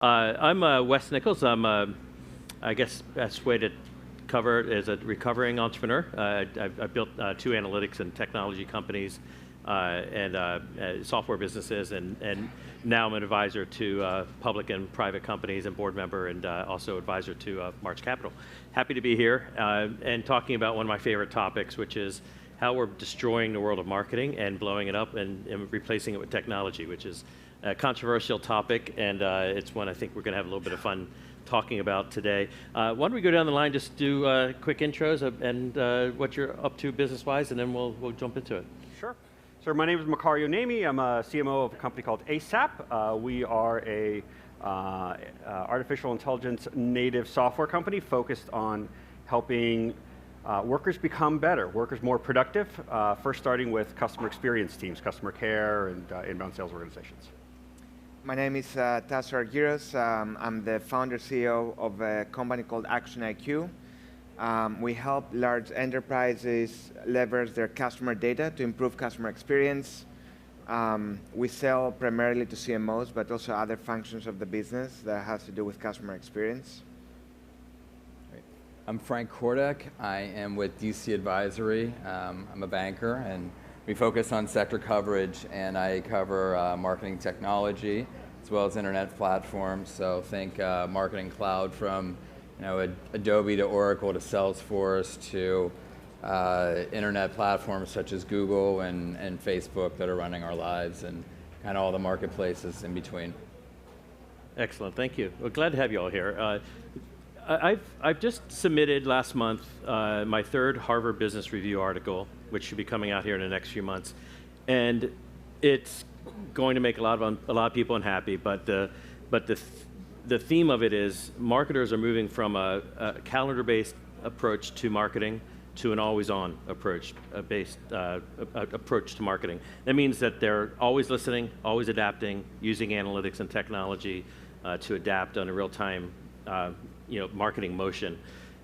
I'm Wes Nichols. I guess best way to cover it is a recovering entrepreneur. I built two analytics and technology companies and software businesses, and now I'm an advisor to public and private companies and board member, and also advisor to March Capital. Happy to be here and talking about one of my favorite topics, which is how we're destroying the world of marketing and blowing it up and replacing it with technology, which is a controversial topic, and it's one I think we're going to have a little bit of fun talking about today. Why don't we go down the line, just do quick intros and what you're up to business-wise, and then we'll jump into it. Sure. So my name is Macario Namie. I'm a CMO of a company called ASAPP. We are a artificial intelligence native software company focused on helping workers become better, workers more productive, first starting with customer experience teams, customer care, and inbound sales organizations. My name is Tasso Agryos. I'm the founder CEO of a company called ActionIQ. We help large enterprises leverage their customer data to improve customer experience. We sell primarily to CMOs, but also other functions of the business that has to do with customer experience. I'm Frank Cordek. I am with DC Advisory. I'm a banker, and we focus on sector coverage, and I cover marketing technology as well as internet platforms. So think marketing cloud from Adobe to Oracle to Salesforce to internet platforms such as Google and Facebook that are running our lives, and kind of all the marketplaces in between. Excellent, thank you. Well, glad to have you all here. I've just submitted last month my third Harvard Business Review article, which should be coming out here in the next few months, and it's going to make a lot of people unhappy. But the theme of it is marketers are moving from a calendar-based approach to marketing to an always-on approach approach to marketing. That means that they're always listening, always adapting, using analytics and technology to adapt on a real-time marketing motion.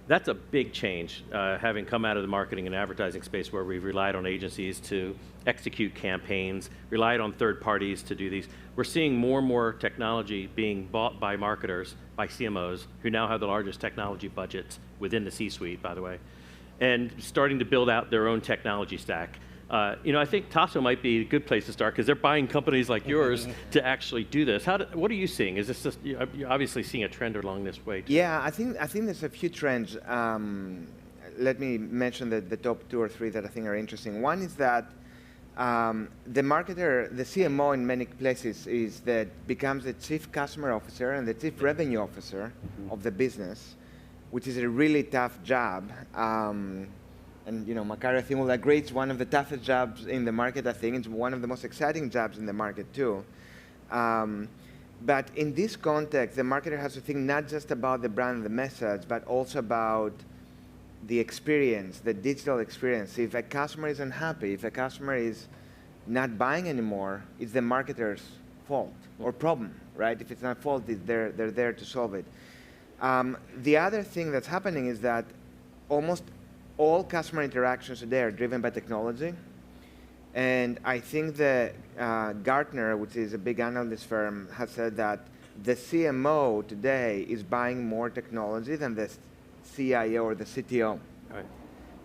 That's a big change, having come out of the marketing and advertising space where we've relied on agencies to execute campaigns, relied on third parties to do these. We're seeing more and more technology being bought by marketers, by CMOs, who now have the largest technology budgets within the C-suite, by the way, and starting to build out their own technology stack. I think Tasso might be a good place to start because they're buying companies like yours to actually do this. What are you seeing? Is this just, you're obviously seeing a trend along this way too? Yeah, I think there's a few trends. Let me mention the top two or three that I think are interesting. One is that the marketer, the CMO in many places becomes the chief customer officer and the chief revenue officer of the business, which is a really tough job. And Macario, I think, will agree it's one of the toughest jobs in the market. I think it's one of the most exciting jobs in the market too. But in this context, the marketer has to think not just about the brand and the message, but also about the experience, the digital experience. If a customer is unhappy, if a customer is not buying anymore, it's the marketer's fault or problem, right? If it's not fault, they're there to solve it. The other thing that's happening is that almost all customer interactions today are driven by technology. And I think that Gartner, which is a big analyst firm, has said that the CMO today is buying more technology than the CIO or the CTO. Right.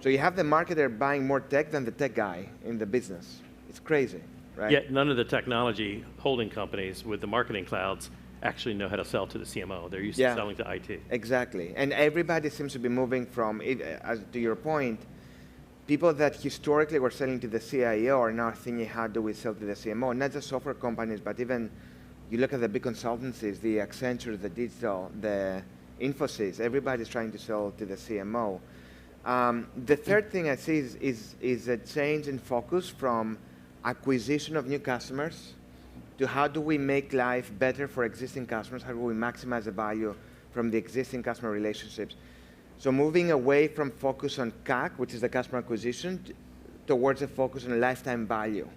So you have the marketer buying more tech than the tech guy in the business. It's crazy, right? Yet none of the technology holding companies with the marketing clouds actually know how to sell to the CMO. They're used to selling to IT. Exactly. And everybody seems to be moving from, to your point, people that historically were selling to the CIO are now thinking, how do we sell to the CMO? Not just software companies, but even you look at the big consultancies, the Accenture, the Digital, the Infosys, everybody's trying to sell to the CMO. The third thing I see is a change in focus from acquisition of new customers to how do we make life better for existing customers, how do we maximize the value from the existing customer relationships. So moving away from focus on CAC, which is the customer acquisition, towards a focus on lifetime value.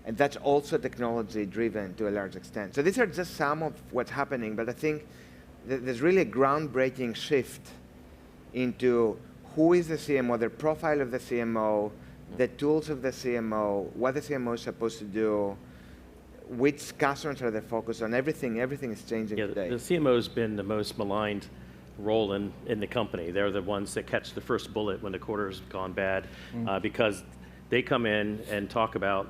And that's also technology driven to a large extent. So these are just some of what's happening, but I think there's really a groundbreaking shift into who is the CMO, the profile of the CMO, the tools of the CMO, what the CMO is supposed to do, which customers are they focused on? Everything is changing today. The CMO's been the most maligned role in the company. They're the ones that catch the first bullet when the quarter's gone bad, because they come in and talk about,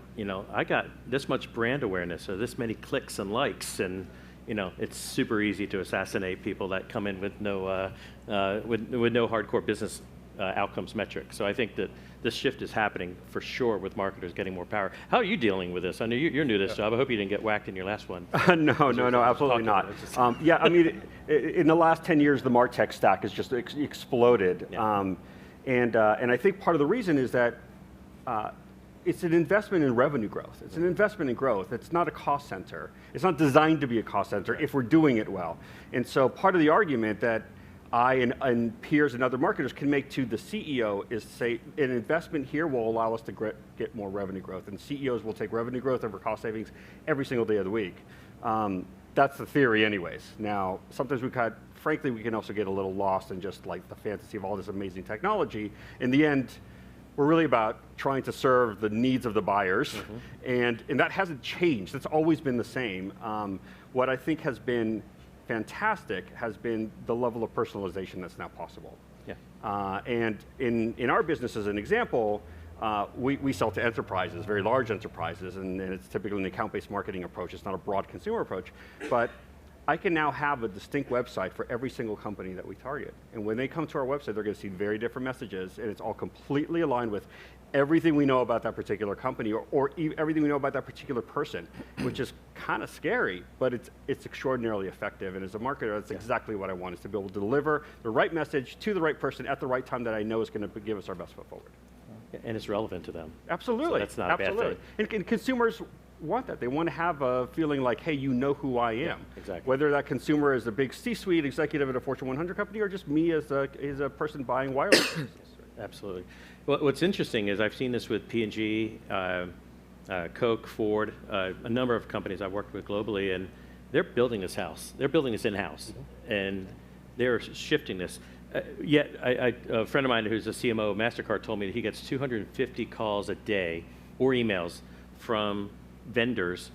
I got this much brand awareness or this many clicks and likes, and it's super easy to assassinate people that come in with no hardcore business outcomes metrics. So I think that this shift is happening for sure with marketers getting more power. How are you dealing with this? I know you're new to this job. I hope you didn't get whacked in your last one. No, absolutely not. Yeah, I mean, in the last 10 years, the MarTech stack has just exploded. Yeah. And I think part of the reason is that it's an investment in revenue growth. It's an investment in growth. It's not a cost center. It's not designed to be a cost center if we're doing it well. And so part of the argument that I and peers and other marketers can make to the CEO is say, an investment here will allow us to get more revenue growth, and CEOs will take revenue growth over cost savings every single day of the week. That's the theory anyways. Now, sometimes frankly, we can also get a little lost in just like the fantasy of all this amazing technology. In the end, we're really about trying to serve the needs of the buyers, and that hasn't changed. It's always been the same. What I think has been fantastic has been the level of personalization that's now possible. Yeah. And in our business, as an example, we sell to enterprises, very large enterprises, and it's typically an account-based marketing approach. It's not a broad consumer approach, but I can now have a distinct website for every single company that we target. And when they come to our website, they're going to see very different messages, and it's all completely aligned with everything we know about that particular company or everything we know about that particular person, which is kind of scary, but it's extraordinarily effective. And as a marketer, that's exactly what I want, is to be able to deliver the right message to the right person at the right time that I know is going to give us our best foot forward. And it's relevant to them. Absolutely. So that's not a bad thing. And consumers want that. They want to have a feeling like, hey, you know who I am. Yeah, exactly. Whether that consumer is a big C-suite executive at a Fortune 100 company or just me as a person buying wireless. Absolutely. Well, what's interesting is I've seen this with P&G, Coke, Ford, a number of companies I've worked with globally, and they're building this house. They're building this in-house, and they're shifting this. Yet, a friend of mine who's a CMO of MasterCard told me that he gets 250 calls a day or emails from vendors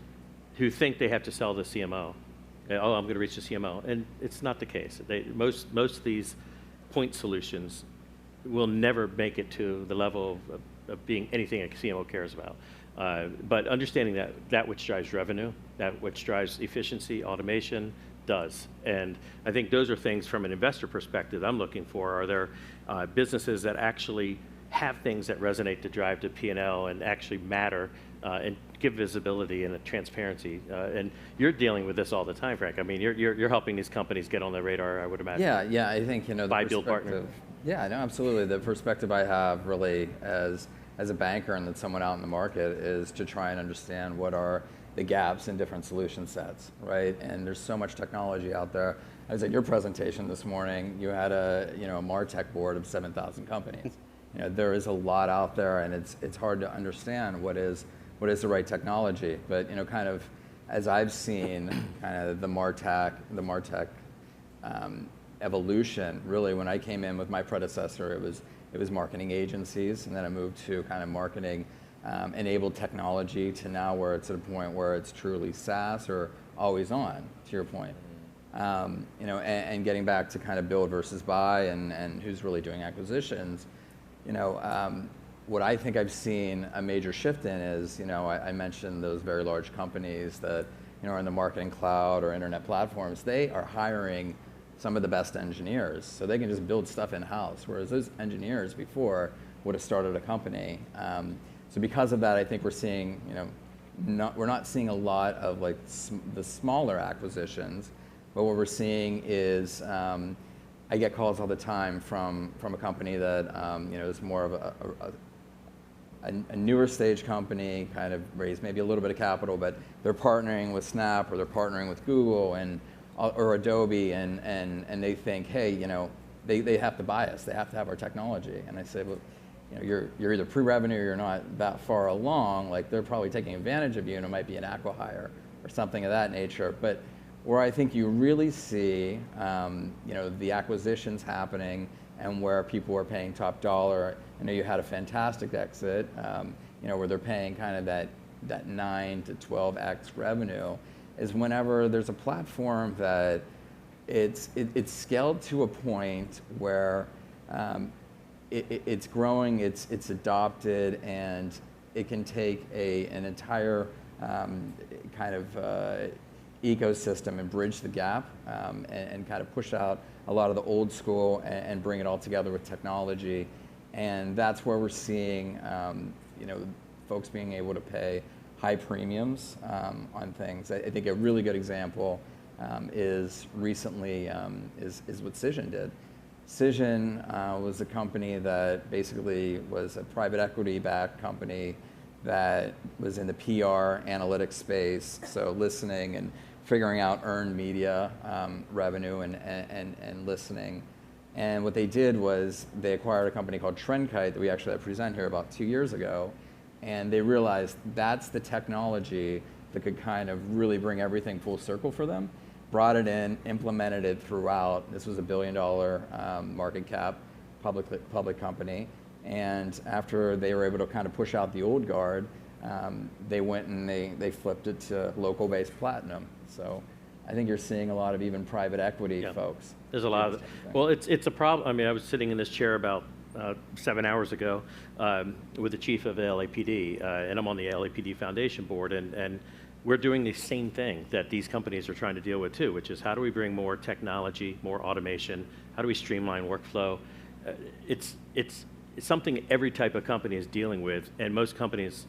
who think they have to sell the CMO. Oh, I'm going to reach the CMO, and it's not the case. Most of these point solutions will never make it to the level of being anything a CMO cares about. But understanding that which drives revenue, that which drives efficiency, automation, does. And I think those are things from an investor perspective I'm looking for. Are there businesses that actually have things that resonate to drive to P&L and actually matter and give visibility and a transparency? And you're dealing with this all the time, Frank. I mean, you're helping these companies get on the radar, I would imagine. Yeah. I think the buy, build, partner. Yeah, no, absolutely. The perspective I have really as a banker and then someone out in the market is to try and understand what are the gaps in different solution sets, right? And there's so much technology out there. I was at your presentation this morning. You had a MarTech board of 7,000 companies. There is a lot out there, and it's hard to understand what is the right technology. But kind of as I've seen kind of the MarTech evolution, really when I came in with my predecessor, it was marketing agencies, and then I moved to kind of marketing enabled technology to now where it's at a point where it's truly SaaS or always on, to your point. And getting back to kind of build versus buy and who's really doing acquisitions, what I think I've seen a major shift in is, I mentioned those very large companies that, are in the marketing cloud or internet platforms. They are hiring some of the best engineers, so they can just build stuff in-house, whereas those engineers before would have started a company. So because of that, I think we're seeing, we're not seeing a lot of like the smaller acquisitions, but what we're seeing is I get calls all the time from a company that is more of a newer stage company, kind of raised maybe a little bit of capital, but they're partnering with Snap or they're partnering with Google or Adobe, and they think, hey, they have to buy us, they have to have our technology, and I say, well, you're either pre-revenue or you're not that far along. Like they're probably taking advantage of you, and it might be an acqui-hire or something of that nature. But where I think you really see, the acquisitions happening and where people are paying top dollar. I know you had a fantastic exit, where they're paying kind of that that 9 to 12x revenue is whenever there's a platform that it's scaled to a point where it's growing, it's adopted, and it can take an entire kind of ecosystem and bridge the gap and kind of push out a lot of the old school and bring it all together with technology. And that's where we're seeing folks being able to pay high premiums on things. I think a really good example is recently is what Cision did. Cision was a company that basically was a private equity-backed company that was in the PR analytics space, so listening and figuring out earned media revenue and listening. And what they did was they acquired a company called Trendkite that we actually had present here about 2 years ago, and they realized that's the technology that could kind of really bring everything full circle for them. Brought it in, implemented it throughout. This was $1 billion market cap, public company. And after they were able to kind of push out the old guard, they went and they flipped it to local-based platinum. So I think you're seeing a lot of even private equity folks. There's a lot of, well, it's a problem. I mean, I was sitting in this chair about 7 hours ago with the chief of the LAPD, and I'm on the LAPD Foundation board, and we're doing the same thing that these companies are trying to deal with too, which is how do we bring more technology, more automation, how do we streamline workflow? It's something every type of company is dealing with, and most companies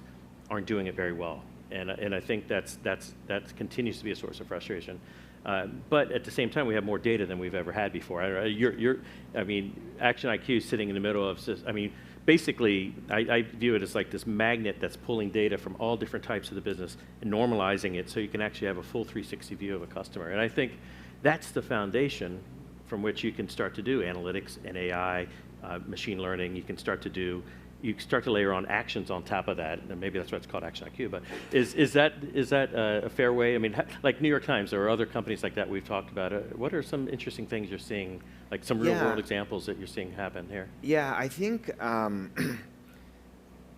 aren't doing it very well. And I think that continues to be a source of frustration. But at the same time, we have more data than we've ever had before. I mean, ActionIQ is sitting in the middle of, I mean, basically, I view it as like this magnet that's pulling data from all different types of the business and normalizing it so you can actually have a full 360 view of a customer. And I think that's the foundation from which you can start to do analytics and AI, machine learning. You can start to layer on actions on top of that, and maybe that's why it's called ActionIQ. But is that a fair way? I mean, like New York Times or other companies like that we've talked about. What are some interesting things you're seeing, like some real world examples that you're seeing happen here? Yeah, I think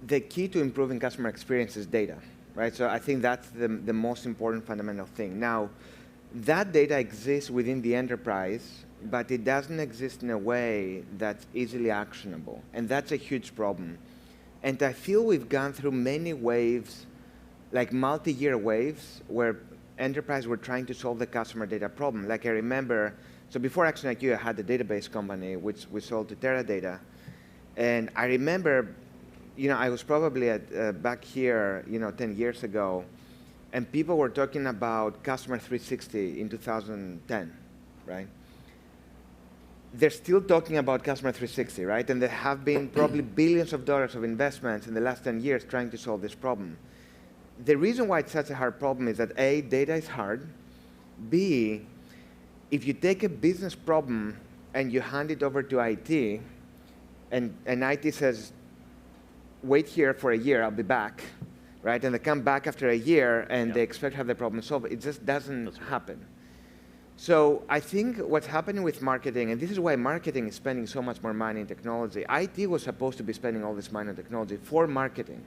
the key to improving customer experience is data, right? So I think that's the most important fundamental thing. Now, that data exists within the enterprise, but it doesn't exist in a way that's easily actionable. And that's a huge problem. And I feel we've gone through many waves, like multi-year waves, where enterprise were trying to solve the customer data problem. Like I remember, so before ActionIQ, I had a database company, which we sold to Teradata. And I remember, I was probably back here, 10 years ago, and people were talking about Customer 360 in 2010, right? They're still talking about Customer 360, right? And there have been probably billions of dollars of investments in the last 10 years trying to solve this problem. The reason why it's such a hard problem is that A, data is hard. B, if you take a business problem and you hand it over to IT, and IT says, wait here for a year, I'll be back, right? And they come back after a year and they expect to have the problem solved. It just doesn't happen. So I think what's happening with marketing, and this is why marketing is spending so much more money in technology. IT was supposed to be spending all this money on technology for marketing.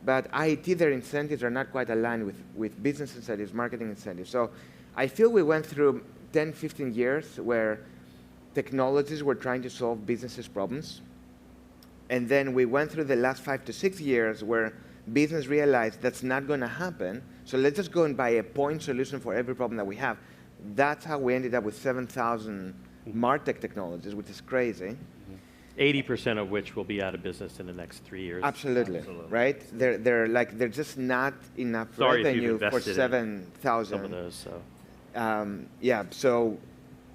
But IT, their incentives are not quite aligned with business incentives, marketing incentives. So I feel we went through 10, 15 years where technologies were trying to solve businesses' problems. And then we went through the last 5 to 6 years where business realized that's not going to happen. So let's just go and buy a point solution for every problem that we have. That's how we ended up with 7,000 MarTech technologies, which is crazy. 80% of which will be out of business in the next 3 years. Absolutely. Right? They're just not enough revenue for 7,000. Some of those, so. Yeah, so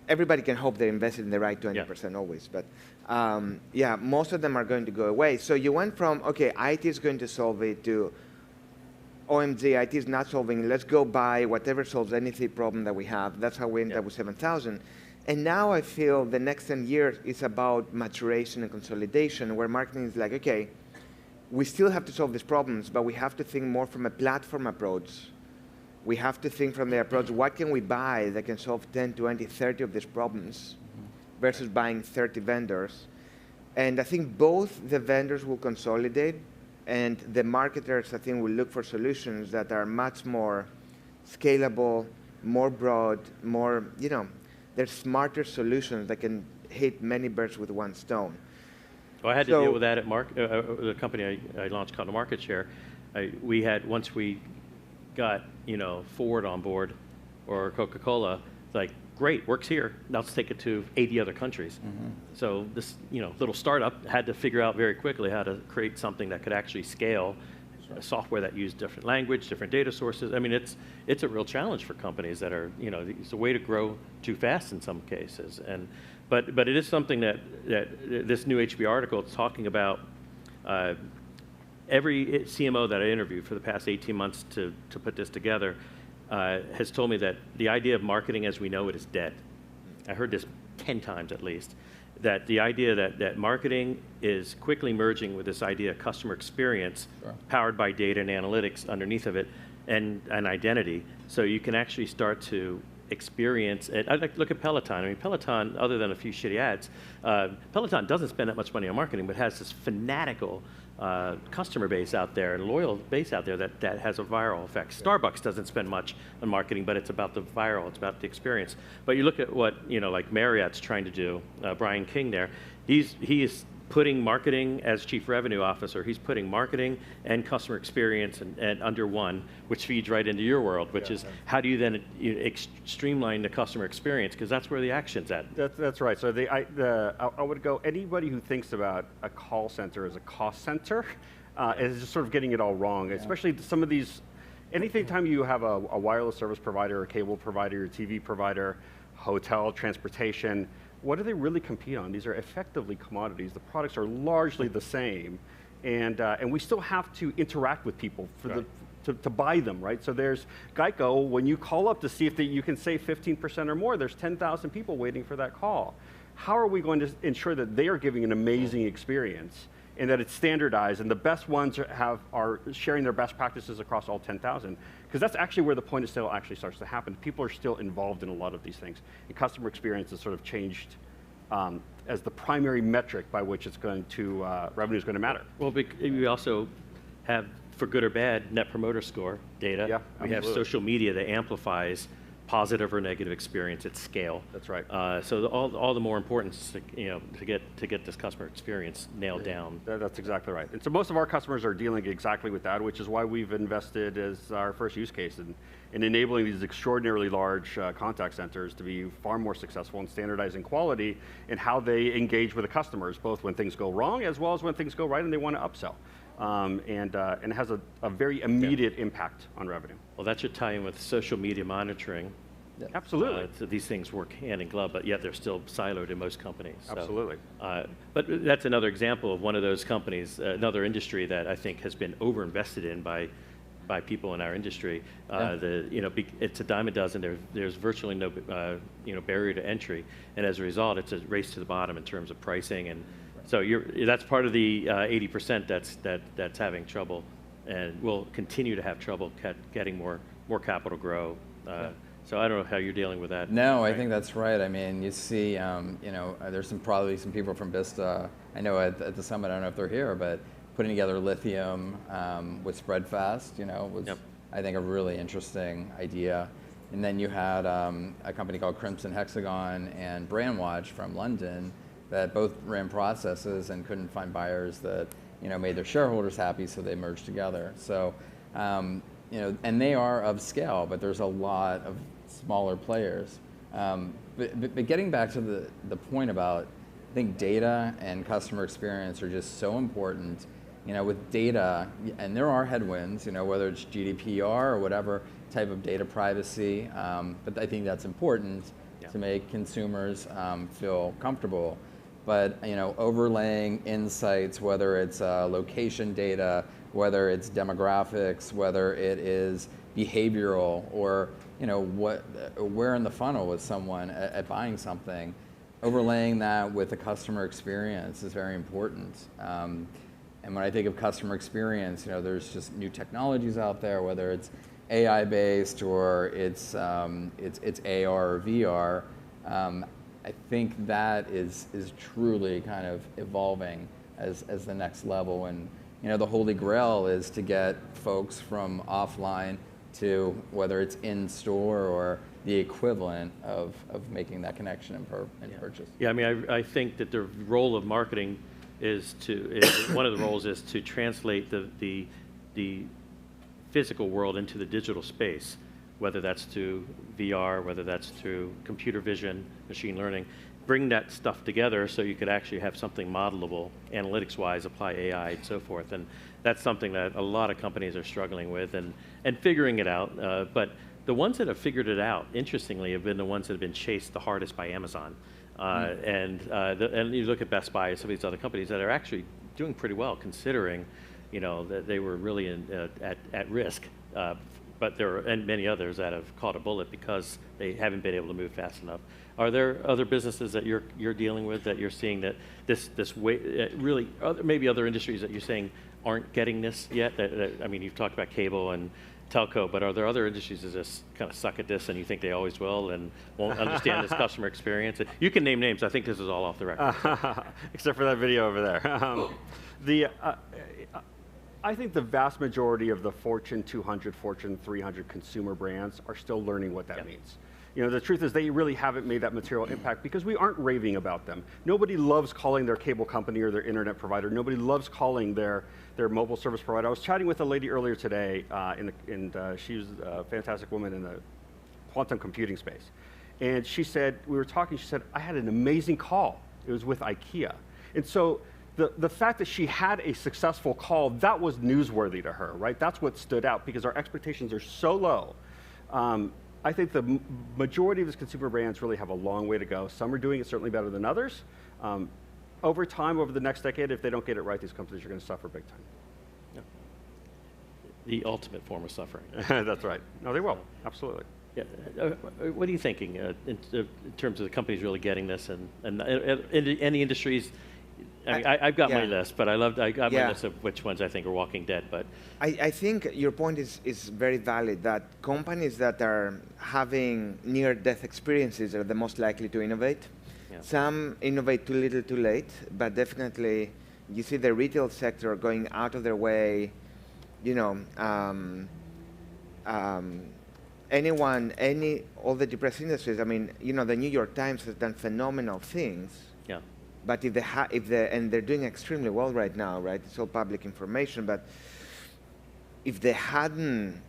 everybody can hope they invested in the right 20% always, but yeah, most of them are going to go away. So you went from, okay, IT is going to solve it, to OMG, IT is not solving it. Let's go buy whatever solves anything problem that we have. That's how we ended up with 7,000. And now I feel the next 10 years is about maturation and consolidation, where marketing is like, okay, we still have to solve these problems, but we have to think more from a platform approach. We have to think from the approach, what can we buy that can solve 10, 20, 30 of these problems versus buying 30 vendors. And I think both the vendors will consolidate, And the marketers, I think, will look for solutions that are much more scalable, more broad, more, they're smarter solutions that can hit many birds with one stone. Well, I had to deal with that at the company I launched called Market Share. Once we got, Ford on board or Coca-Cola, like, great, works here. Now let's take it to 80 other countries. So this, little startup had to figure out very quickly how to create something that could actually scale software that used different language, different data sources. I mean, it's a real challenge for companies that are, it's a way to grow too fast in some cases. But it is something that this new HB article is talking about. Every CMO that I interviewed for the past 18 months to put this together has told me that the idea of marketing as we know it is dead. I heard this 10 times at least, that the idea that marketing is quickly merging with this idea of customer experience powered by data and analytics underneath of it and identity. So you can actually start to experience it. I like to look at Peloton. I mean, Peloton, other than a few shitty ads, Peloton doesn't spend that much money on marketing, but has this fanatical customer base out there and loyal base out there that has a viral effect. Starbucks doesn't spend much on marketing, but it's about the viral, it's about the experience. But you look at what, like Marriott's trying to do, Brian King there, he is putting marketing as chief revenue officer, he's putting marketing and customer experience and under one, which feeds right into your world, which is how do you then streamline the customer experience, because that's where the action's at. That's right. So I would go, anybody who thinks about a call center as a cost center is just sort of getting it all wrong, especially some of these, anytime you have a wireless service provider, a cable provider, a TV provider, hotel, transportation, what do they really compete on? These are effectively commodities. The products are largely the same, and we still have to interact with people to buy them, right? So there's Geico, when you call up to see if you can save 15% or more, there's 10,000 people waiting for that call. How are we going to ensure that they are giving an amazing experience and that it's standardized and the best ones are sharing their best practices across all 10,000? Because that's actually where the point of sale actually starts to happen. People are still involved in a lot of these things. And customer experience has sort of changed as the primary metric by which it's going to, revenue is going to matter. Well, we also have, for good or bad, Net Promoter Score data. Yeah, we have social media that amplifies positive or negative experience at scale. That's right. So all the more importance to get this customer experience nailed down. That's exactly right. And so most of our customers are dealing exactly with that, which is why we've invested as our first use case in enabling these extraordinarily large contact centers to be far more successful in standardizing quality and how they engage with the customers, both when things go wrong as well as when things go right and they want to upsell. And it has a very immediate impact on revenue. Well, that should tie in with social media monitoring. Absolutely. So these things work hand in glove, but yet they're still siloed in most companies. Absolutely. But that's another example of one of those companies, another industry that I think has been overinvested in by people in our industry. It's a dime a dozen. There's virtually no barrier to entry, and as a result, it's a race to the bottom in terms of pricing. And so that's part of the 80% that's having trouble, and will continue to have trouble getting more capital grow. So I don't know how you're dealing with that. No, I think that's right. I mean, you see, there's probably some people from Vista. I know at the summit, I don't know if they're here, but putting together lithium with Spreadfast, was I think a really interesting idea. And then you had a company called Crimson Hexagon and Brandwatch from London that both ran processes and couldn't find buyers that made their shareholders happy, so they merged together. So. And they are of scale, but there's a lot of smaller players. But getting back to the point about, I think data and customer experience are just so important. With data, and there are headwinds, whether it's GDPR or whatever type of data privacy, but I think that's important to make consumers feel comfortable. But overlaying insights, whether it's location data, whether it's demographics, whether it is behavioral, or where in the funnel was someone at buying something, overlaying that with the customer experience is very important. And when I think of customer experience, there's just new technologies out there, whether it's AI based or it's AR or VR. I think that is truly kind of evolving as the next level, and the holy grail is to get folks from offline to whether it's in store or the equivalent of making that connection and purchase. Yeah, I mean, I think that the role of marketing one of the roles is to translate the physical world into the digital space, whether that's through VR, whether that's through computer vision, machine learning. Bring that stuff together so you could actually have something modelable, analytics-wise, apply AI and so forth. And that's something that a lot of companies are struggling with and figuring it out. But the ones that have figured it out, interestingly, have been the ones that have been chased the hardest by Amazon. And you look at Best Buy and some of these other companies that are actually doing pretty well, considering, that they were really at risk. But there are many others that have caught a bullet because they haven't been able to move fast enough. Are there other businesses that you're dealing with that you're seeing that this way really maybe other industries that you're saying aren't getting this yet? I mean, you've talked about cable and telco, but are there other industries that just kind of suck at this and you think they always will and won't understand this customer experience? You can name names. I think this is all off the record. Except for that video over there. I think the vast majority of the Fortune 200, Fortune 300 consumer brands are still learning what that means. The truth is they really haven't made that material impact because we aren't raving about them. Nobody loves calling their cable company or their internet provider. Nobody loves calling their mobile service provider. I was chatting with a lady earlier today, she was a fantastic woman in the quantum computing space. And she said, we were talking, she said, I had an amazing call. It was with IKEA. And so the fact that she had a successful call, that was newsworthy to her, right? That's what stood out because our expectations are so low. I think the majority of these consumer brands really have a long way to go. Some are doing it certainly better than others. Over time, over the next decade, if they don't get it right, these companies are going to suffer big time. Yeah. The ultimate form of suffering. That's right. No, they will. Absolutely. Yeah. What are you thinking in terms of the companies really getting this and any industries? I mean, I've got my list, but I got my list of which ones I think are walking dead. But I think your point is very valid, that companies that are having near-death experiences are the most likely to innovate. Yeah. Some innovate too little too late, but definitely you see the retail sector going out of their way, all the depressed industries. I mean, the New York Times has done phenomenal things. Yeah. But and they're doing extremely well right now, right? It's all public information. But if they hadn't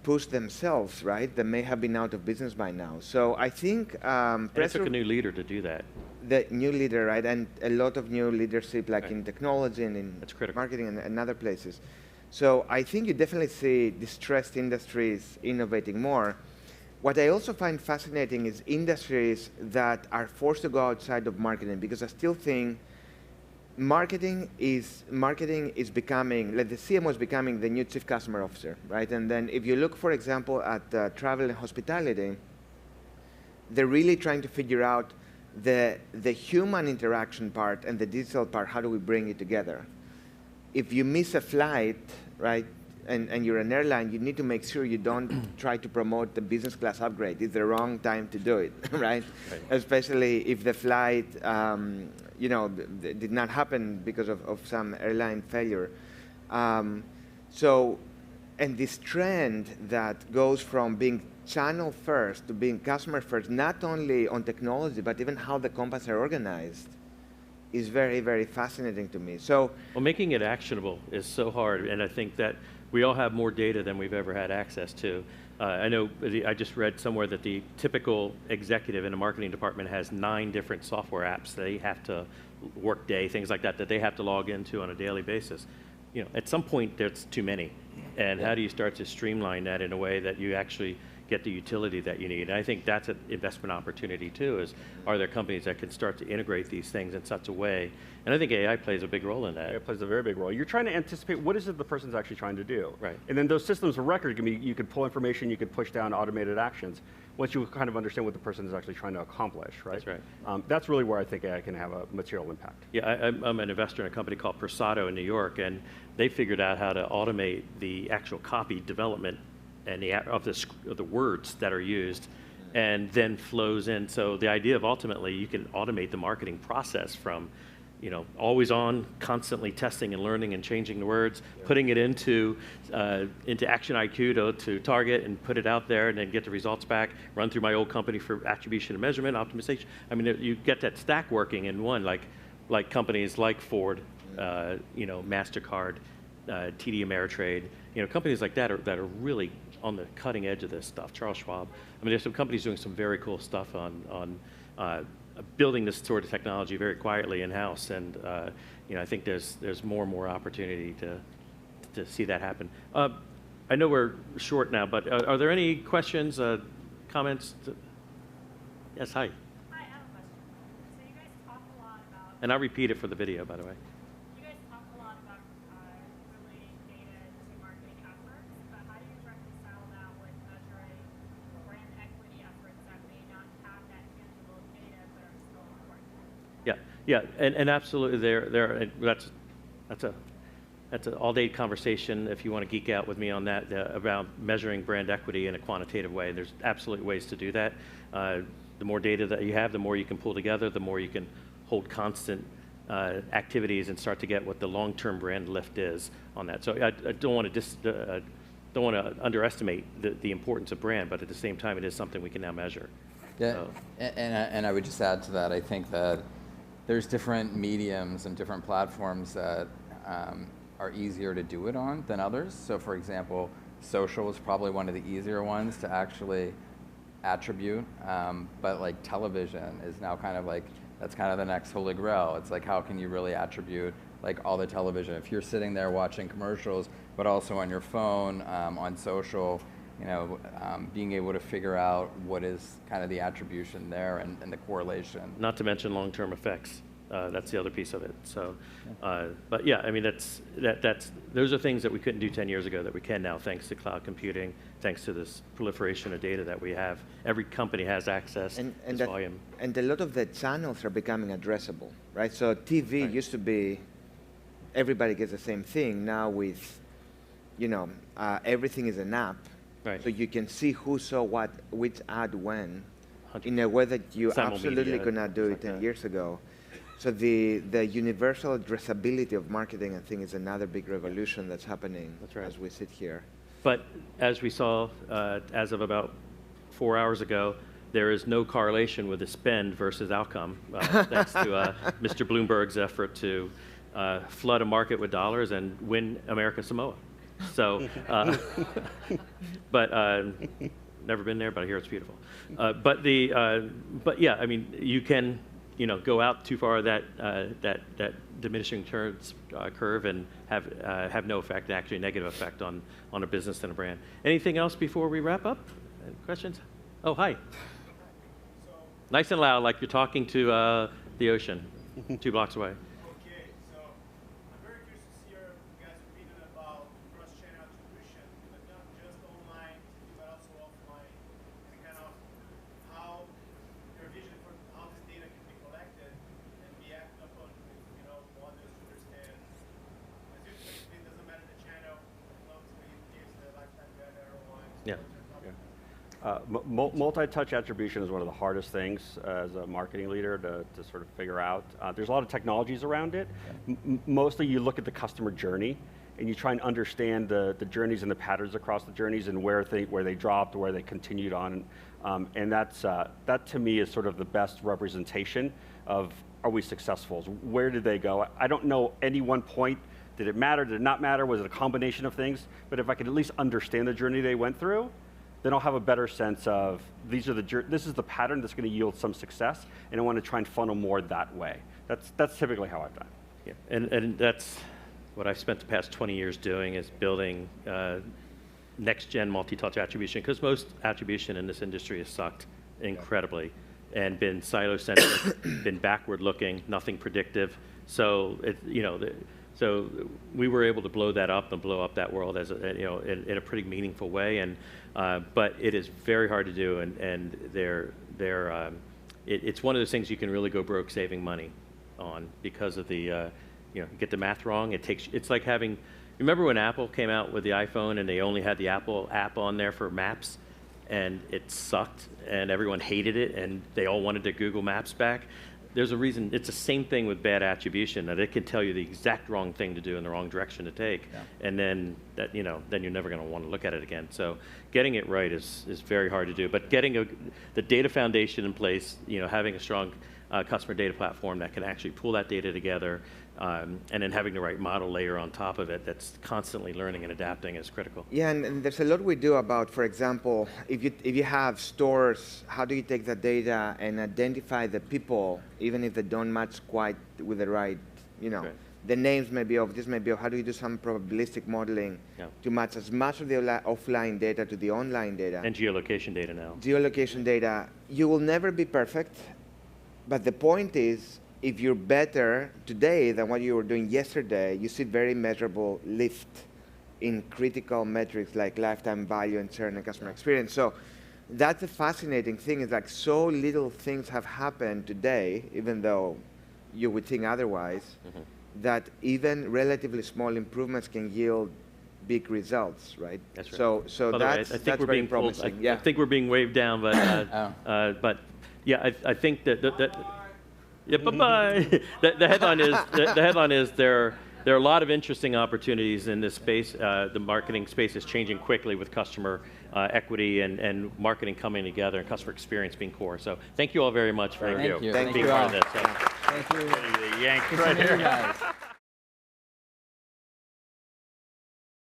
pushed themselves, right, they may have been out of business by now. So I think it took a new leader to do that. The new leader, right, and a lot of new leadership, like in technology and in marketing and other places. So I think you definitely see distressed industries innovating more. What I also find fascinating is industries that are forced to go outside of marketing, because I still think marketing is becoming, like the CMO is becoming the new chief customer officer, right? And then if you look, for example, at travel and hospitality, they're really trying to figure out the human interaction part and the digital part. How do we bring it together? If you miss a flight, right, and you're an airline, you need to make sure you don't try to promote the business class upgrade. It's the wrong time to do it, right? Especially if the flight, did not happen because of some airline failure. And this trend that goes from being channel first to being customer first, not only on technology, but even how the companies are organized, is very, very fascinating to me. So, well, making it actionable is so hard, and I think that we all have more data than we've ever had access to. I know I just read somewhere that the typical executive in a marketing department has 9 different software apps they have to, Workday, things like that they have to log into on a daily basis. At some point, there's too many. And how do you start to streamline that in a way that you actually get the utility that you need? And I think that's an investment opportunity too, are there companies that can start to integrate these things in such a way? And I think AI plays a big role in that. It plays a very big role. You're trying to anticipate what is it the person's actually trying to do. Right. And then those systems of record, you could pull information, you could push down automated actions once you kind of understand what the person is actually trying to accomplish, right? That's right. That's really where I think AI can have a material impact. Yeah, I'm an investor in a company called Persado in New York, and they figured out how to automate the actual copy development and of the words that are used, and then flows in. So the idea of ultimately you can automate the marketing process from always on, constantly testing and learning and changing the words, putting it into ActionIQ to target and put it out there and then get the results back, run through my old company for attribution and measurement, optimization. I mean, you get that stack working in one, like companies like Ford, MasterCard, TD Ameritrade, companies like that are really on the cutting edge of this stuff. Charles Schwab. I mean, there's some companies doing some very cool stuff on building this sort of technology very quietly in-house, and I think there's more and more opportunity to see that happen. I know we're short now, but are there any questions, comments? Yes, hi. Hi, I have a question. So you guys talk a lot about... And I'll repeat it for the video, by the way. You guys talk a lot about relating data to marketing efforts, but how do you reconcile that with measuring brand equity efforts that may not have that tangible data but are still important? Yeah, and absolutely, that's an all-day conversation if you want to geek out with me on that, about measuring brand equity in a quantitative way. There's absolute ways to do that. The more data that you have, the more you can pull together, the more you can hold constant activities and start to get what the long-term brand lift is on that. So I don't want to underestimate the importance of brand, but at the same time, it is something we can now measure. Yeah, So. and I would just add to that, I think that there's different mediums and different platforms that are easier to do it on than others. So for example, social is probably one of the easier ones to actually attribute, but like television is now kind of like, that's kind of the next holy grail. It's like, how can you really attribute like all the television? If you're sitting there watching commercials, but also on your phone, on social, being able to figure out what is kind of the attribution there and the correlation. Not to mention long-term effects. That's the other piece of it. So, but yeah, I mean, those are things that we couldn't do 10 years ago that we can now, thanks to cloud computing, thanks to this proliferation of data that we have. Every company has access to this volume. And a lot of the channels are becoming addressable, right? So TV used to be, everybody gets the same thing. Now with, everything is an app. Right. So you can see who saw what, which ad when, in a way that you absolutely could not do it 10 years ago. So the universal addressability of marketing, I think, is another big revolution that's happening as we sit here. But as we saw, as of about 4 hours ago, there is no correlation with the spend versus outcome, thanks to Mr. Bloomberg's effort to flood a market with dollars and win America Samoa. So, but never been there, but I hear it's beautiful. But yeah, I mean, you can go out too far that diminishing returns curve and have no effect, actually a negative effect on a business and a brand. Anything else before we wrap up? Questions? Oh, hi. Nice and loud, like you're talking to the ocean 2 blocks away. Okay, so I'm very curious to see your guys' opinion about cross-channel attribution, but not just online, but also offline, and kind of how your vision for how this data can be collected and be acted upon with, models to understand. As you explained, it doesn't matter the channel, as long as we gives the lifetime value ROI. Yeah. Multi-touch attribution is one of the hardest things as a marketing leader to sort of figure out. There's a lot of technologies around it. Mostly you look at the customer journey and you try and understand the journeys and the patterns across the journeys and where they dropped, where they continued on. And that to me is sort of the best representation of, are we successful? Where did they go? I don't know any one point. Did it matter? Did it not matter? Was it a combination of things? But if I could at least understand the journey they went through, then I'll have a better sense of this is the pattern that's going to yield some success, and I want to try and funnel more that way. That's typically how I've done. Yeah, and that's what I've spent the past 20 years doing, is building next-gen multi-touch attribution, because most attribution in this industry has sucked incredibly and been silo-centric, been backward-looking, nothing predictive. So so we were able to blow that up and blow up that world as in a pretty meaningful way. And but it is very hard to do, and it's one of those things you can really go broke saving money on because of the you get the math wrong. It's like having. Remember when Apple came out with the iPhone and they only had the Apple app on there for Maps, and it sucked and everyone hated it and they all wanted their Google Maps back? there's a reason. It's the same thing with bad attribution, that it can tell you the exact wrong thing to do in the wrong direction to take, and then that then you're never going to want to look at it again. So getting it right is very hard to do. But getting the data foundation in place, having a strong customer data platform that can actually pull that data together, and then having the right model layer on top of it that's constantly learning and adapting is critical. Yeah, and there's a lot we do about, for example, if you have stores, how do you take that data and identify the people, even if they don't match quite with the right, Right. the names may be off, this may be off. How do you do some probabilistic modeling to match as much of the offline data to the online data? And geolocation data now. Geolocation data, you will never be perfect, but the point is, if you're better today than what you were doing yesterday, you see very measurable lift in critical metrics like lifetime value and churn and customer experience. So that's a fascinating thing. It's like so little things have happened today, even though you would think otherwise, that even relatively small improvements can yield big results, right? That's right. So By the way, that's, I think that's we're very being pulled, promising. I think we're being waved down, but but yeah, I think that yeah, bye-bye. The headline is there are a lot of interesting opportunities in this space. The marketing space is changing quickly with customer equity and marketing coming together and customer experience being core. So thank you all very much for Thank you. being Thank you part all. of this. So. Thank you. Yank Good right to meet here. you guys.